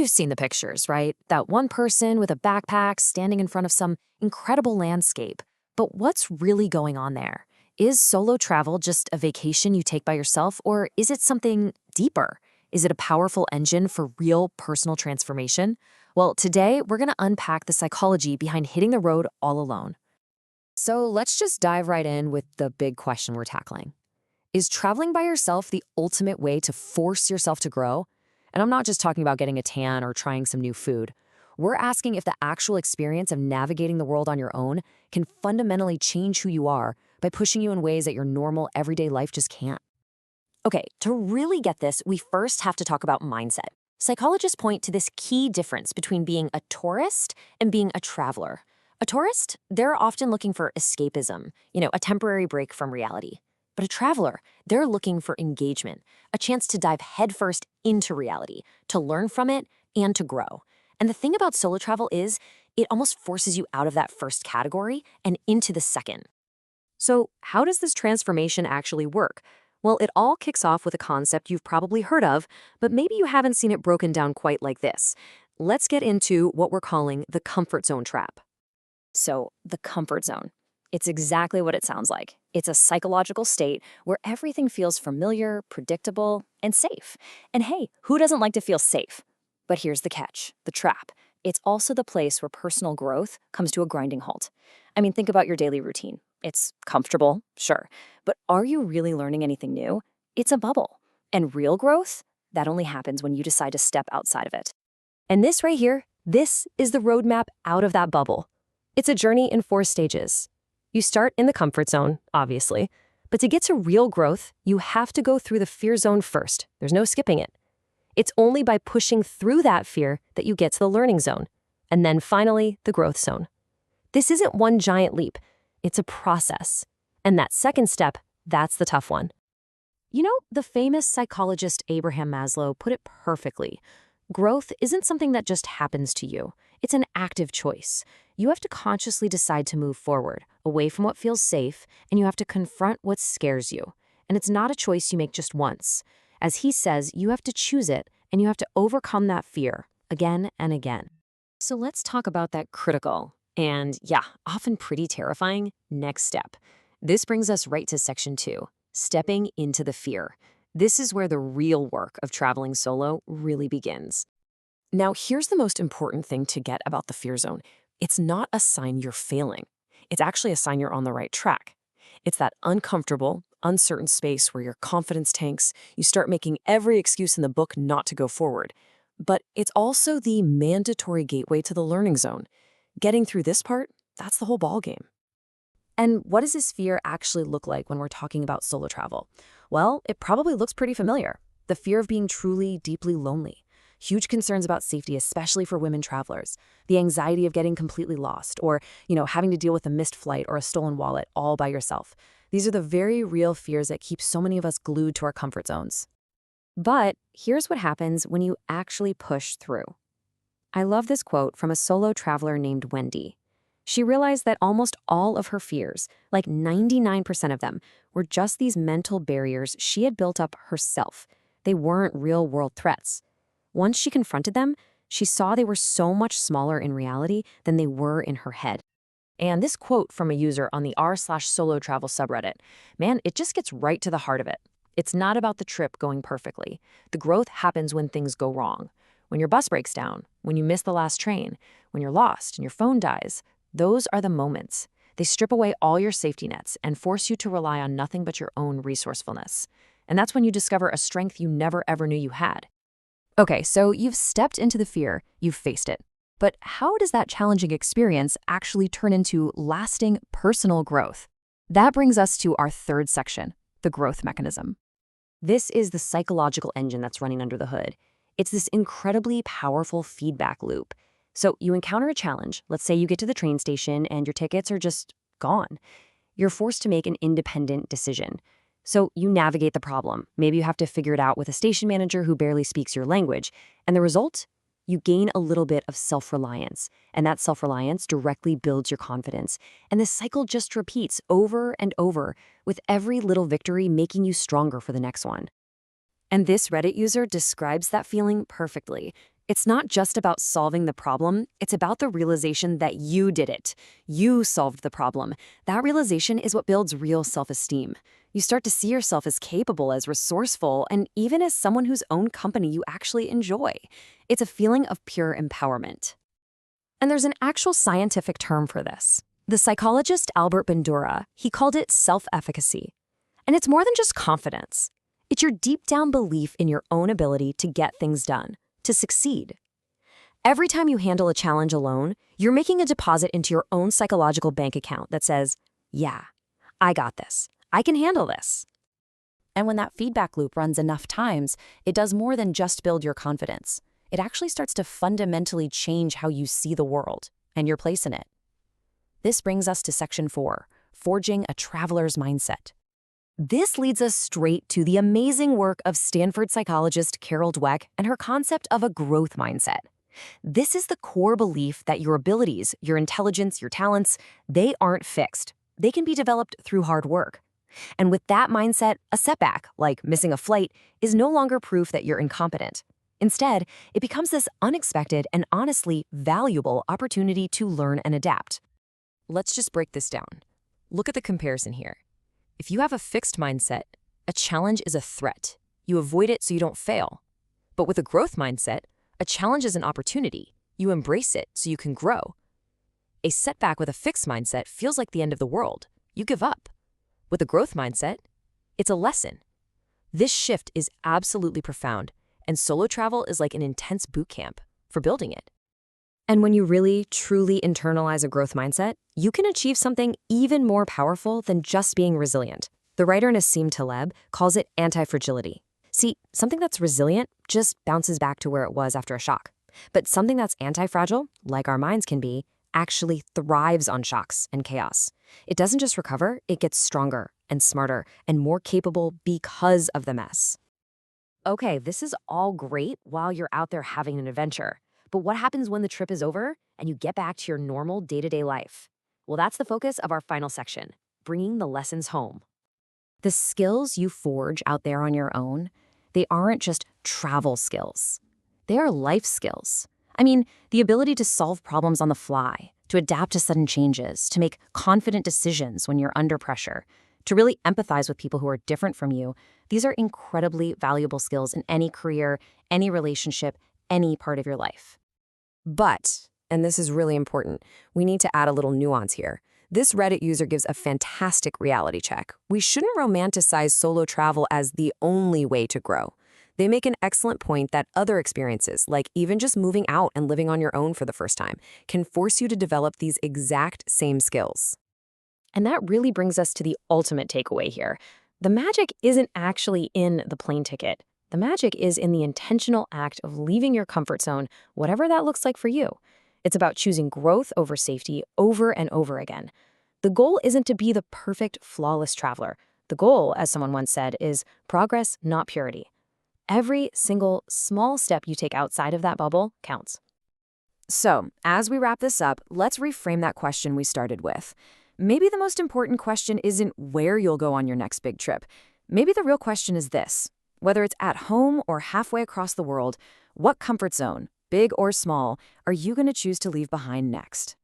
You've seen the pictures, right? That one person with a backpack standing in front of some incredible landscape. But what's really going on there? Is solo travel just a vacation you take by yourself, or is it something deeper? Is it a powerful engine for real personal transformation? Well, today we're going to unpack the psychology behind hitting the road all alone. So let's just dive right in with the big question we're tackling. Is traveling by yourself the ultimate way to force yourself to grow? And I'm not just talking about getting a tan or trying some new food. We're asking if the actual experience of navigating the world on your own can fundamentally change who you are by pushing you in ways that your normal, everyday life just can't. Okay, to really get this, we first have to talk about mindset. Psychologists point to this key difference between being a tourist and being a traveler. A tourist, they're often looking for escapism, a temporary break from reality. But a traveler, they're looking for engagement, a chance to dive headfirst into reality, to learn from it, and to grow. And the thing about solo travel is, it almost forces you out of that first category and into the second. So how does this transformation actually work? Well, it all kicks off with a concept you've probably heard of, but maybe you haven't seen it broken down quite like this. Let's get into what we're calling the comfort zone trap. So, the comfort zone. It's exactly what it sounds like. It's a psychological state where everything feels familiar, predictable, and safe. And hey, who doesn't like to feel safe? But here's the catch, the trap. It's also the place where personal growth comes to a grinding halt. I mean, think about your daily routine. It's comfortable, sure, but are you really learning anything new? It's a bubble. And real growth, that only happens when you decide to step outside of it. And this right here, this is the roadmap out of that bubble. It's a journey in 4 stages. You start in the comfort zone, obviously, but to get to real growth, you have to go through the fear zone first. There's no skipping it. It's only by pushing through that fear that you get to the learning zone, and then finally, the growth zone. This isn't one giant leap. It's a process. And that second step, that's the tough one. The famous psychologist Abraham Maslow put it perfectly. Growth isn't something that just happens to you. It's an active choice. You have to consciously decide to move forward, away from what feels safe, and you have to confront what scares you. And it's not a choice you make just once. As he says, you have to choose it, and you have to overcome that fear again and again. So let's talk about that critical and, often pretty terrifying next step. This brings us right to section 2, stepping into the fear. This is where the real work of traveling solo really begins. Now, here's the most important thing to get about the fear zone. It's not a sign you're failing. It's actually a sign you're on the right track. It's that uncomfortable, uncertain space where your confidence tanks, you start making every excuse in the book not to go forward. But it's also the mandatory gateway to the learning zone. Getting through this part, that's the whole ballgame. And what does this fear actually look like when we're talking about solo travel? Well, it probably looks pretty familiar. The fear of being truly, deeply lonely. Huge concerns about safety, especially for women travelers. The anxiety of getting completely lost or, having to deal with a missed flight or a stolen wallet all by yourself. These are the very real fears that keep so many of us glued to our comfort zones. But here's what happens when you actually push through. I love this quote from a solo traveler named Wendy. She realized that almost all of her fears, like 99% of them, were just these mental barriers she had built up herself. They weren't real-world threats. Once she confronted them, she saw they were so much smaller in reality than they were in her head. And this quote from a user on the r/solo travel subreddit, man, it just gets right to the heart of it. It's not about the trip going perfectly. The growth happens when things go wrong. When your bus breaks down, when you miss the last train, when you're lost and your phone dies. Those are the moments. They strip away all your safety nets and force you to rely on nothing but your own resourcefulness. And that's when you discover a strength you never ever knew you had. Okay, so you've stepped into the fear, you've faced it. But how does that challenging experience actually turn into lasting personal growth? That brings us to our third section, the growth mechanism. This is the psychological engine that's running under the hood. It's this incredibly powerful feedback loop. So you encounter a challenge. Let's say you get to the train station and your tickets are just gone. You're forced to make an independent decision. So you navigate the problem. Maybe you have to figure it out with a station manager who barely speaks your language. And the result? You gain a little bit of self-reliance. And that self-reliance directly builds your confidence. And the cycle just repeats over and over, with every little victory making you stronger for the next one. And this Reddit user describes that feeling perfectly. It's not just about solving the problem, it's about the realization that you did it. You solved the problem. That realization is what builds real self-esteem. You start to see yourself as capable, as resourceful, and even as someone whose own company you actually enjoy. It's a feeling of pure empowerment. And there's an actual scientific term for this. The psychologist Albert Bandura, he called it self-efficacy. And it's more than just confidence. It's your deep-down belief in your own ability to get things done, to succeed. Every time you handle a challenge alone, you're making a deposit into your own psychological bank account that says, yeah, I got this. I can handle this. And when that feedback loop runs enough times, it does more than just build your confidence. It actually starts to fundamentally change how you see the world and your place in it. This brings us to Section 4, Forging a Traveler's Mindset. This leads us straight to the amazing work of Stanford psychologist Carol Dweck and her concept of a growth mindset. This is the core belief that your abilities, your intelligence, your talents, they aren't fixed. They can be developed through hard work. And with that mindset, a setback, like missing a flight, is no longer proof that you're incompetent. Instead, it becomes this unexpected and honestly valuable opportunity to learn and adapt. Let's just break this down. Look at the comparison here. If you have a fixed mindset, a challenge is a threat. You avoid it so you don't fail. But with a growth mindset, a challenge is an opportunity. You embrace it so you can grow. A setback with a fixed mindset feels like the end of the world. You give up. With a growth mindset, it's a lesson. This shift is absolutely profound, and solo travel is like an intense boot camp for building it. And when you really, truly internalize a growth mindset, you can achieve something even more powerful than just being resilient. The writer Nassim Taleb calls it anti-fragility. See, something that's resilient just bounces back to where it was after a shock. But something that's anti-fragile, like our minds can be, actually thrives on shocks and chaos. It doesn't just recover, it gets stronger and smarter and more capable because of the mess. Okay, this is all great while you're out there having an adventure. But what happens when the trip is over and you get back to your normal day-to-day life? Well, that's the focus of our final section, bringing the lessons home. The skills you forge out there on your own, they aren't just travel skills. They are life skills. I mean, the ability to solve problems on the fly, to adapt to sudden changes, to make confident decisions when you're under pressure, to really empathize with people who are different from you. These are incredibly valuable skills in any career, any relationship, any part of your life. But, and this is really important, we need to add a little nuance here. This Reddit user gives a fantastic reality check. We shouldn't romanticize solo travel as the only way to grow. They make an excellent point that other experiences, like even just moving out and living on your own for the first time, can force you to develop these exact same skills. And that really brings us to the ultimate takeaway here. The magic isn't actually in the plane ticket. The magic is in the intentional act of leaving your comfort zone, whatever that looks like for you. It's about choosing growth over safety over and over again. The goal isn't to be the perfect, flawless traveler. The goal, as someone once said, is progress, not purity. Every single small step you take outside of that bubble counts. So, as we wrap this up, let's reframe that question we started with. Maybe the most important question isn't where you'll go on your next big trip. Maybe the real question is this. Whether it's at home or halfway across the world, what comfort zone, big or small, are you going to choose to leave behind next?